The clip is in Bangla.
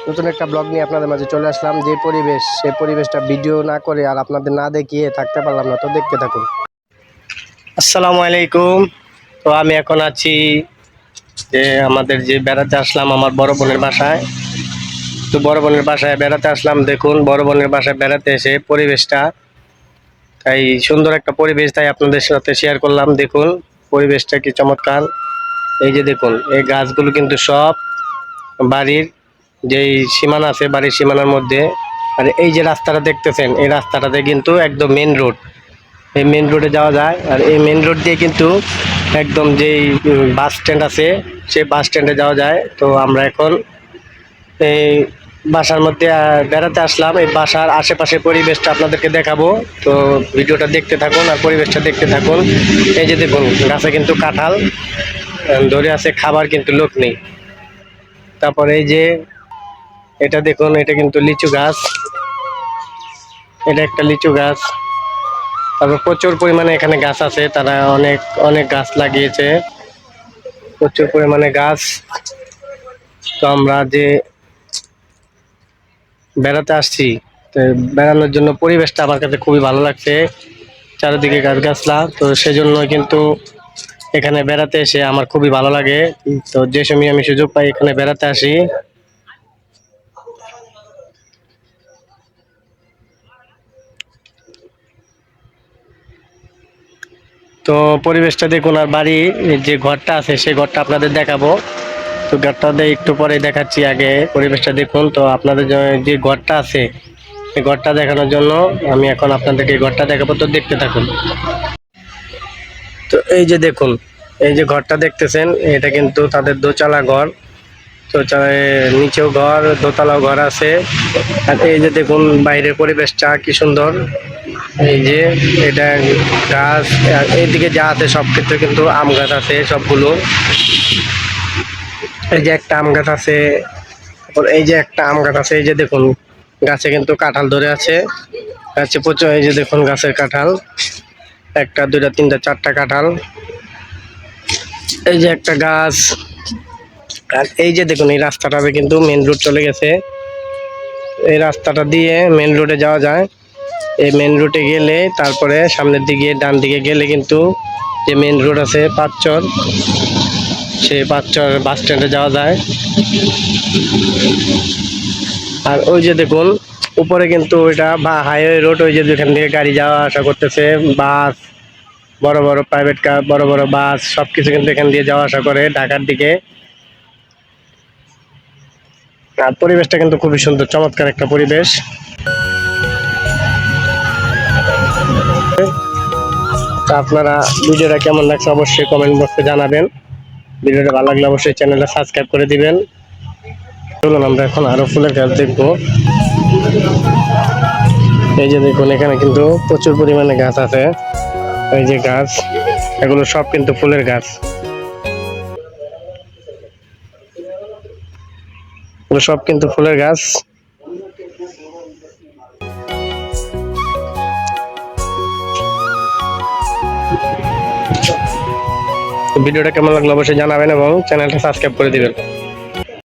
নতুন একটা ব্লগ নিয়ে আপনাদের মাঝে চলে আসলাম। যে পরিবেশ, সেই পরিবেশটা ভিডিও না করে আর আপনাদের না দেখিয়ে থাকতে পারলাম না, তো দেখতে থাকুন। আসসালামু আলাইকুম। তো আমি এখন আছি যে আমাদের যে বেড়াতে আসলাম আমার বড় বোনের বাসায়। তো বড় বোনের বাসায় বেড়াতে আসলাম। দেখুন বড় বোনের বাসায় বেড়াতে এসে পরিবেশটা তাই সুন্দর একটা পরিবেশ, তাই আপনাদের সাথে শেয়ার করলাম। দেখুন পরিবেশটা কি চমৎকার। এই যে দেখুন এই গাছগুলো কিন্তু সব বাড়ির যেই সীমানা আছে, বাড়ির সীমানার মধ্যে। আর এই যে রাস্তাটা দেখতেছেন, এই রাস্তাটাতে কিন্তু একদম মেন রোড, এই মেন রোডে যাওয়া যায়। আর এই মেন রোড দিয়ে কিন্তু একদম যেই বাস স্ট্যান্ড আছে, সেই বাস স্ট্যান্ডে যাওয়া যায়। তো আমরা এখন এই বাসার মধ্যে বেড়াতে আসলাম। এই বাসার আশেপাশের পরিবেশটা আপনাদেরকে দেখাবো, তো ভিডিওটা দেখতে থাকুন আর পরিবেশটা দেখতে থাকুন। এই যে দেখুন গাছে কিন্তু কাঁঠাল ধরে আছে, খাবার কিন্তু লোক নেই। তারপরে এই যে এটা দেখুন, এটা কিন্তু লিচু গাছ, এটা একটা লিচু গাছ। তারপর প্রচুর পরিমাণে এখানে গাছ আছে, তারা অনেক অনেক গাছ লাগিয়েছে, প্রচুর পরিমাণে গাছ। তো আমরা যে বেড়াতে আসছি, তো বেড়ানোর জন্য পরিবেশটা আমার কাছে খুবই ভালো লাগছে, চারিদিকে গাছগাছলা। তো সেজন্য কিন্তু এখানে বেড়াতে এসে আমার খুবই ভালো লাগে। তো যে সময় আমি সুযোগ পাই এখানে বেড়াতে আসি। তো পরিবেশটা দেখুন। আর বাড়ি যে ঘরটা আছে সেই ঘরটা আপনাদের দেখাবো। তো ঘরটা একটু পরে দেখাচ্ছি, আগে পরিবেশটা দেখুন। তো আপনাদের যে ঘরটা আছে এই ঘরটা দেখানোর জন্য আমি এখন আপনাদেরকে এই ঘরটা দেখাবো, তো দেখতে থাকুন। তো এই যে দেখুন, এই যে ঘরটা দেখতেছেন, এটা কিন্তু তাদের দোতলা ঘর। তো নিচেও ঘর, দোতলাও ঘর আছে। আর এই যে দেখুন বাইরের পরিবেশটা কি সুন্দর। এই যে এটা গাছ, আর এইদিকে যা আছে সব ক্ষেত্রে কিন্তু আম গাছ আছে সবগুলো। এই যে একটা আম গাছ আছে, তারপর এই যে একটা আম গাছ আছে। এই যে দেখুন গাছে কিন্তু কাঁঠাল ধরে আছে, গাছে প্রচুর। এই যে দেখুন গাছের কাঁঠাল, একটা দুইটা তিনটা চারটা কাঁঠাল। এই যে একটা গাছ। আর এই যে দেখুন এই রাস্তাটাতে কিন্তু মেন রোড চলে গেছে, এই রাস্তাটা দিয়ে মেন রোডে যাওয়া যায়। এই মেন রোডে গেলে তারপরে সামনের দিকে ডান দিকে গেলে কিন্তু যে মেন রোড আছে পাঁচচর, সেই পাঁচচর বাস স্ট্যান্ডে যাওয়া যায়। আর ওই যে দেখুন উপরে কিন্তু ওইটা বা হাইওয়ে রোড, ওই যে যেখান থেকে গাড়ি যাওয়া আসা করতেছে, বাস, বড় বড় প্রাইভেট কার, বড় বড় বাস সবকিছু কিন্তু এখান দিয়ে যাওয়া আসা করে ঢাকার দিকে। আর পরিবেশটা কিন্তু খুবই সুন্দর, চমৎকার একটা পরিবেশ। তো আপনারা ভিডিওটা কেমন লাগছে অবশ্যই কমেন্ট বক্সে জানাবেন। ভিডিওটা ভালো লাগলে অবশ্যই চ্যানেলটা সাবস্ক্রাইব করে দিবেন। চলুন আমরা এখন আরো ফুলের গাছ দেখবো। এই যে দেখুন এখানে কিন্তু প্রচুর পরিমাণে গাছ আছে। এই যে গাছ, এগুলো সব কিন্তু ফুলের গাছ, এগুলো সব কিন্তু ফুলের গাছ। ভিডিওটা কেমন লাগলো অবশ্যই জানাবেন এবং চ্যানেলটা সাবস্ক্রাইব করে দিবেন।